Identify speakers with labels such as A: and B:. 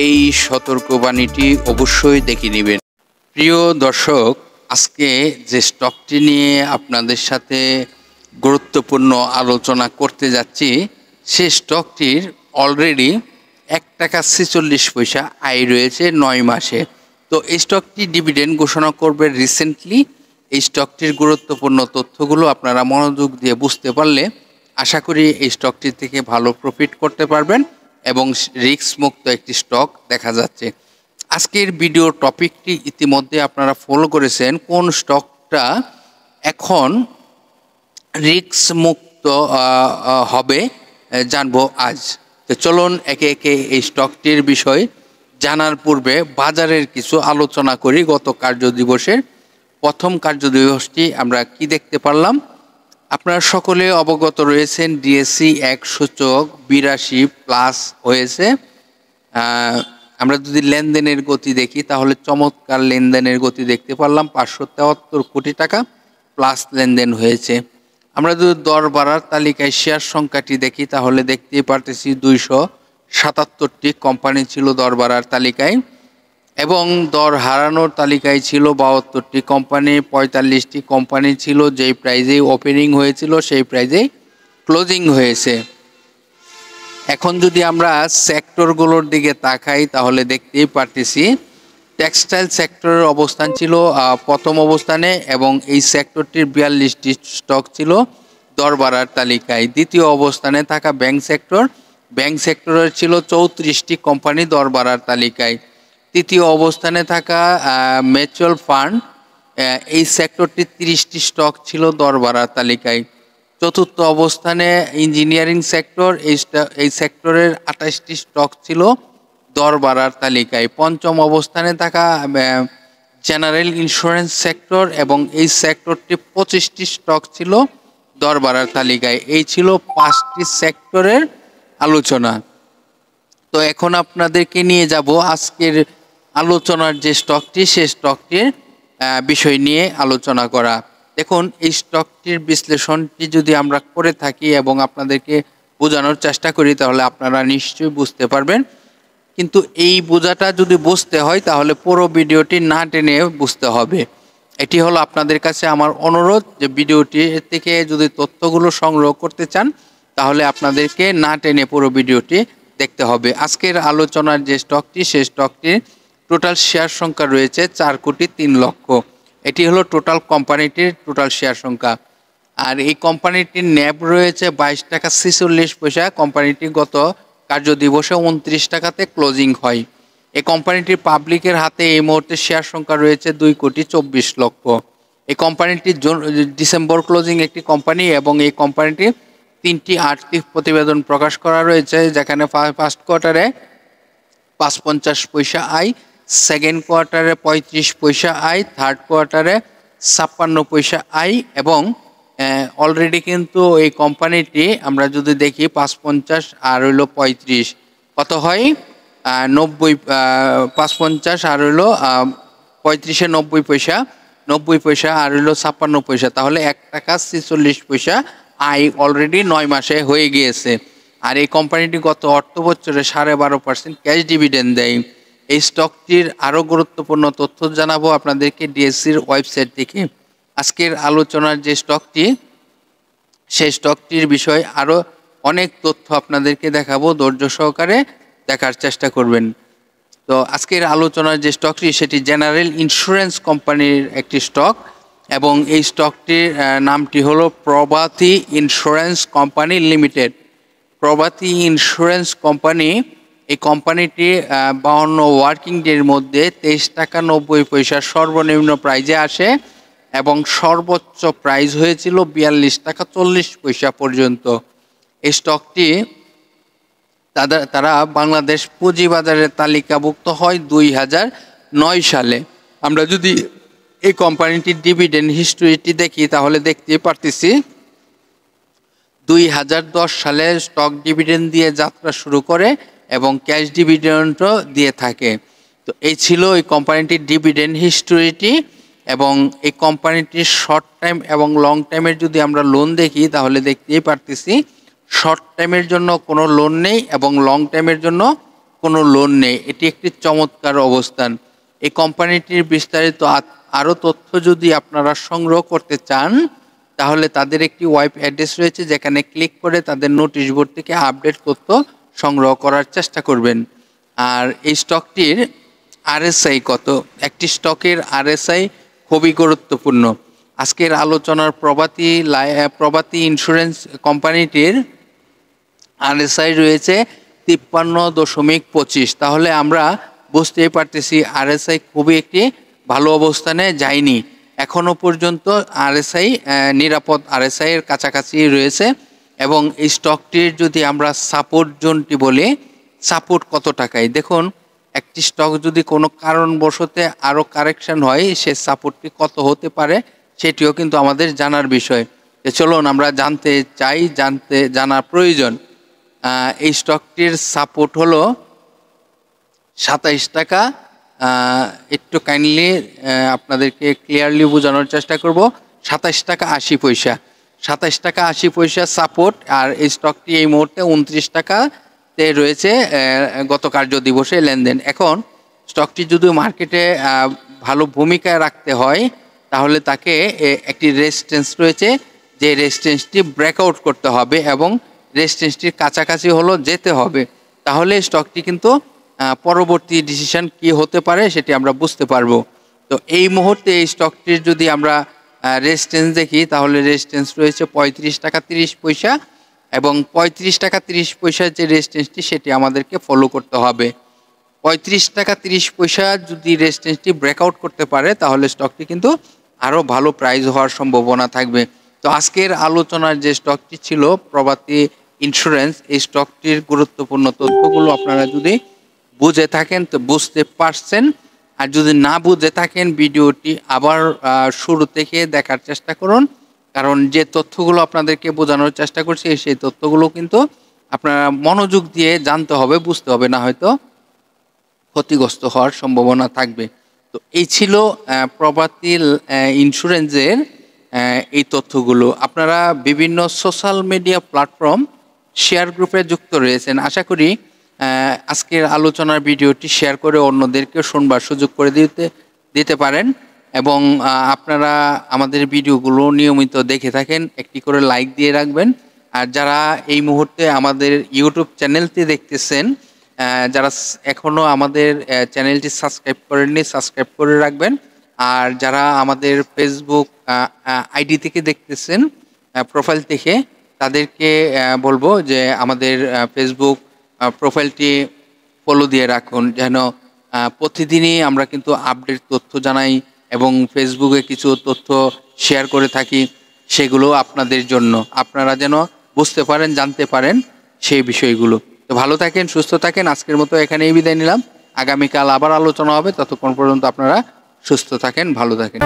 A: এই সতর্কবাণীটি অবশ্যই দেখে নেবেন। প্রিয় দর্শক, আজকে যে স্টকটি নিয়ে আপনাদের সাথে গুরুত্বপূর্ণ আলোচনা করতে যাচ্ছি, সে স্টকটির অলরেডি 1 টাকা 46 পয়সা আয় রয়েছে 9 মাসে। তো এই স্টকটি ডিভিডেন্ড ঘোষণা করবে রিসেন্টলি। এই স্টকটির গুরুত্বপূর্ণ তথ্যগুলো আপনারা মনোযোগ দিয়ে বুঝতে পারলে আশা করি এই স্টকটি থেকে ভালো প্রফিট করতে পারবেন এবং রিস্ক মুক্ত একটি স্টক দেখা যাচ্ছে। আজকের ভিডিও টপিকটি ইতিমধ্যে আপনারা ফলো করেছেন, কোন স্টকটা এখন রিস্ক মুক্ত হবে জানবো আজ। তো চলুন একে একে এই স্টকটির বিষয় জানার পূর্বে বাজারের কিছু আলোচনা করি। গত কার্যদিবসের প্রথম কার্যদিবসটি আমরা কি দেখতে পারলাম, আপনারা সকলে অবগত রয়েছেন। ডিএসসি 1 সূচক 82 প্লাস হয়েছে। আমরা যদি লেনদেনের গতি দেখি তাহলে চমৎকার লেনদেনের গতি দেখতে পারলাম। 573 কোটি টাকা প্লাস লেনদেন হয়েছে। আমরা যদি দর বাড়ার তালিকায় শেয়ার সংখ্যাটি দেখি তাহলে দেখতেই পারতেছি 277টি কোম্পানি ছিল দর বাড়ার তালিকায় এবং দর হারানোর তালিকায় ছিল 72টি কোম্পানি। 45টি কোম্পানি ছিল যেই প্রাইজে ওপেনিং হয়েছিল সেই প্রাইজেই ক্লোজিং হয়েছে। এখন যদি আমরা সেক্টরগুলোর দিকে তাকাই তাহলে দেখতেই পারতেছি টেক্সটাইল সেক্টরের অবস্থান ছিল প্রথম অবস্থানে এবং এই সেক্টরটির 42টি স্টক ছিল দর বাড়ার তালিকায়। দ্বিতীয় অবস্থানে থাকা ব্যাংক সেক্টরের ছিল 34টি কোম্পানি দর বাড়ার তালিকায়। তৃতীয় অবস্থানে থাকা মিউচুয়াল ফান্ড, এই সেক্টরটির 30টি স্টক ছিল দর বাড়ার তালিকায়। চতুর্থ অবস্থানে ইঞ্জিনিয়ারিং সেক্টর, এই সেক্টরের 28টি স্টক ছিল দর বাড়ার তালিকায়। পঞ্চম অবস্থানে থাকা জেনারেল ইন্স্যুরেন্স সেক্টর এবং এই সেক্টরটি 25টি স্টক ছিল দর বাড়ার তালিকায়। এই ছিল 5টি সেক্টরের আলোচনা। তো এখন আপনাদেরকে নিয়ে যাব আজকের আলোচনার যে স্টকটি, সেই স্টকটির বিষয় নিয়ে আলোচনা করা। দেখুন, এই স্টকটির বিশ্লেষণটি যদি আমরা করে থাকি এবং আপনাদেরকে বোঝানোর চেষ্টা করি তাহলে আপনারা নিশ্চয়ই বুঝতে পারবেন। কিন্তু এই বোঝাটা যদি বুঝতে হয় তাহলে পুরো ভিডিওটি না টেনে বুঝতে হবে। এটি হলো আপনাদের কাছে আমার অনুরোধ যে ভিডিওটি থেকে যদি তথ্যগুলো সংগ্রহ করতে চান তাহলে আপনাদেরকে না টেনে পুরো ভিডিওটি দেখতে হবে। আজকের আলোচনার যে স্টকটি, সেই স্টকটির টোটাল শেয়ার সংখ্যা রয়েছে 4,03,00,000। এটি হলো টোটাল কোম্পানিটির টোটাল শেয়ার সংখ্যা। আর এই কোম্পানিটির ন্যাব রয়েছে 22 টাকা 46 পয়সা। কোম্পানিটি গত কার্যদিবসে 29 টাকাতে ক্লোজিং হয়। এই কোম্পানিটির পাবলিকের হাতে এই মুহূর্তে শেয়ার সংখ্যা রয়েছে 2,24,00,000। এই কোম্পানিটির ডিসেম্বর ক্লোজিং একটি কোম্পানি এবং এই কোম্পানিটির 3টি আর্থিক প্রতিবেদন প্রকাশ করা রয়েছে, যেখানে ফার্স্ট কোয়ার্টারে 5.50 পয়সা আয়, সেকেন্ড কোয়ার্টারে 35 পয়সা আয়, থার্ড কোয়ার্টারে 56 পয়সা আয় এবং অলরেডি কিন্তু এই কোম্পানিটি আমরা যদি দেখি 5.50 আর হইলো 35 কত হয় 90, 5.50 আর হইলো 35-এ 90 পয়সা, 90 পয়সা আর হইলো 56 পয়সা, তাহলে 1 টাকা 46 পয়সা আয় অলরেডি 9 মাসে হয়ে গিয়েছে। আর এই কোম্পানিটি গত অর্থ বছরে 12.5% ক্যাশ ডিভিডেন্ড দেয়। এই স্টকটির আরও গুরুত্বপূর্ণ তথ্য জানাবো আপনাদেরকে ডিএসসির ওয়েবসাইট থেকে। আজকের আলোচনার যে স্টকটি, সেই স্টকটির বিষয়ে আরও অনেক তথ্য আপনাদেরকে দেখাবো, ধৈর্য সহকারে দেখার চেষ্টা করবেন। তো আজকের আলোচনার যে স্টকটি সেটি জেনারেল ইন্স্যুরেন্স কোম্পানির একটি স্টক এবং এই স্টকটির নামটি হলো প্রভাতী ইন্স্যুরেন্স কোম্পানি লিমিটেড। প্রভাতী ইন্স্যুরেন্স কোম্পানি, এই কোম্পানিটি 52 ওয়ার্কিং ডের মধ্যে 23 টাকা 90 পয়সা সর্বনিম্ন প্রাইজে আসে এবং সর্বোচ্চ প্রাইস হয়েছিল 42 টাকা 40 পয়সা পর্যন্ত। এই স্টকটি তারা বাংলাদেশ পুঁজিবাজারে তালিকাভুক্ত হয় 2009 সালে। আমরা যদি এই কোম্পানিটির ডিভিডেন্ড হিস্ট্রিটি দেখি তাহলে দেখতে পারতেছি 2010 সালে স্টক ডিভিডেন্ড দিয়ে যাত্রা শুরু করে এবং ক্যাশ ডিভিডেন্ডও দিয়ে থাকে। তো এই ছিল এই কোম্পানিটির ডিভিডেন্ড হিস্ট্রিটি এবং এই কোম্পানিটির শর্ট টাইম এবং লং টাইমের যদি আমরা লোন দেখি তাহলে দেখতেই পারতেছি শর্ট টাইমের জন্য কোনো লোন নেই এবং লং টাইমের জন্য কোনো লোন নেই। এটি একটি চমৎকার অবস্থান। এই কোম্পানিটির বিস্তারিত আরও তথ্য যদি আপনারা সংগ্রহ করতে চান, তাহলে তাদের একটি ওয়েব অ্যাড্রেস রয়েছে, যেখানে ক্লিক করে তাদের নোটিশ বোর্ড থেকে আপডেট তথ্য সংগ্রহ করার চেষ্টা করবেন। আর এই স্টকটির আরএসআই কত, একটি স্টকের আরএসআই খুবই গুরুত্বপূর্ণ। আজকের আলোচনার প্রভাতী ইন্স্যুরেন্স কোম্পানিটির আরএসআই রয়েছে 53.25। তাহলে আমরা বুঝতেই পারতেছি আরএসআই খুবই একটি ভালো অবস্থানে যায়নি এখনো পর্যন্ত। আরএসআই নিরাপদ আরএসআই এর কাছাকাছি রয়েছে। এবং এই স্টকটির যদি আমরা সাপোর্ট জোনটি বলি, সাপোর্ট কত টাকায়, দেখুন একটি স্টক যদি কোনো কারণবশতে আরও কারেকশন হয়, সে সাপোর্টটি কত হতে পারে সেটিও কিন্তু আমাদের জানার বিষয়। চলুন আমরা জানার প্রয়োজন। এই স্টকটির সাপোর্ট হলো 27 টাকা। একটু কাইন্ডলি আপনাদেরকে ক্লিয়ারলি বোঝানোর চেষ্টা করব। 27 টাকা 80 পয়সা, 27 টাকা 80 পয়সা সাপোর্ট। আর এই স্টকটি এই মুহূর্তে 29 টাকাতে রয়েছে গত কার্য দিবসে লেনদেন। এখন স্টকটি যদি মার্কেটে ভালো ভূমিকা রাখতে হয়, তাহলে তাকে একটি রেজিস্ট্যান্স রয়েছে, যে রেজিস্ট্যান্সটি ব্রেকআউট করতে হবে এবং রেজিস্ট্যান্সটির কাছাকাছি হলো যেতে হবে। তাহলে স্টকটি কিন্তু পরবর্তী ডিসিশন কি হতে পারে সেটি আমরা বুঝতে পারবো। তো এই মুহূর্তে এই স্টকটির যদি আমরা রেজিস্ট্যান্স দেখি, তাহলে রেজিস্ট্যান্স রয়েছে 35 টাকা 30 পয়সা, এবং 35 টাকা 30 পয়সার যে রেজিস্ট্যান্সটি সেটি আমাদেরকে ফলো করতে হবে। 35 টাকা 30 পয়সা যদি রেজিস্ট্যান্সটি ব্রেকআউট করতে পারে, তাহলে স্টকটি কিন্তু আরও ভালো প্রাইস হওয়ার সম্ভাবনা থাকবে। তো আজকের আলোচনার যে স্টকটি ছিল প্রভাতী ইন্স্যুরেন্স, এই স্টকটির গুরুত্বপূর্ণ তথ্যগুলো আপনারা যদি বুঝে থাকেন তো বুঝতে পারছেন, আর যদি না বুঝে থাকেন ভিডিওটি আবার শুরু থেকে দেখার চেষ্টা করুন। কারণ যে তথ্যগুলো আপনাদেরকে বোঝানোর চেষ্টা করছি, সেই তথ্যগুলো কিন্তু আপনারা মনোযোগ দিয়ে জানতে হবে, বুঝতে হবে, না হয়তো ক্ষতিগ্রস্ত হওয়ার সম্ভাবনা থাকবে। তো এই ছিল প্রভাতী ইন্স্যুরেন্সের এই তথ্যগুলো। আপনারা বিভিন্ন সোশ্যাল মিডিয়া প্ল্যাটফর্ম শেয়ার গ্রুপে যুক্ত রয়েছেন। আশা করি আজকের আলোচনার ভিডিওটি শেয়ার করে অন্যদেরকে শুনবার সুযোগ করে দিতে পারেন। এবং আপনারা আমাদের ভিডিওগুলো নিয়মিত দেখে থাকেন, একটি করে লাইক দিয়ে রাখবেন। আর যারা এই মুহূর্তে আমাদের ইউটিউব চ্যানেলটি দেখতেছেন, যারা এখনও আমাদের চ্যানেলটি সাবস্ক্রাইব করেননি, সাবস্ক্রাইব করে রাখবেন। আর যারা আমাদের ফেসবুক আইডি থেকে দেখতেছেন, প্রোফাইল থেকে, তাদেরকে বলবো যে আমাদের ফেসবুক প্রোফাইলটি ফলো দিয়ে রাখুন, যেন প্রতিদিনই আমরা কিন্তু আপডেট তথ্য জানাই এবং ফেসবুকে কিছু তথ্য শেয়ার করে থাকি, সেগুলো আপনাদের জন্য, আপনারা যেন বুঝতে পারেন, জানতে পারেন সেই বিষয়গুলো। তো ভালো থাকেন, সুস্থ থাকেন। আজকের মতো এখানেই বিদায় নিলাম। আগামীকাল আবার আলোচনা হবে। ততক্ষণ পর্যন্ত আপনারা সুস্থ থাকেন, ভালো থাকেন।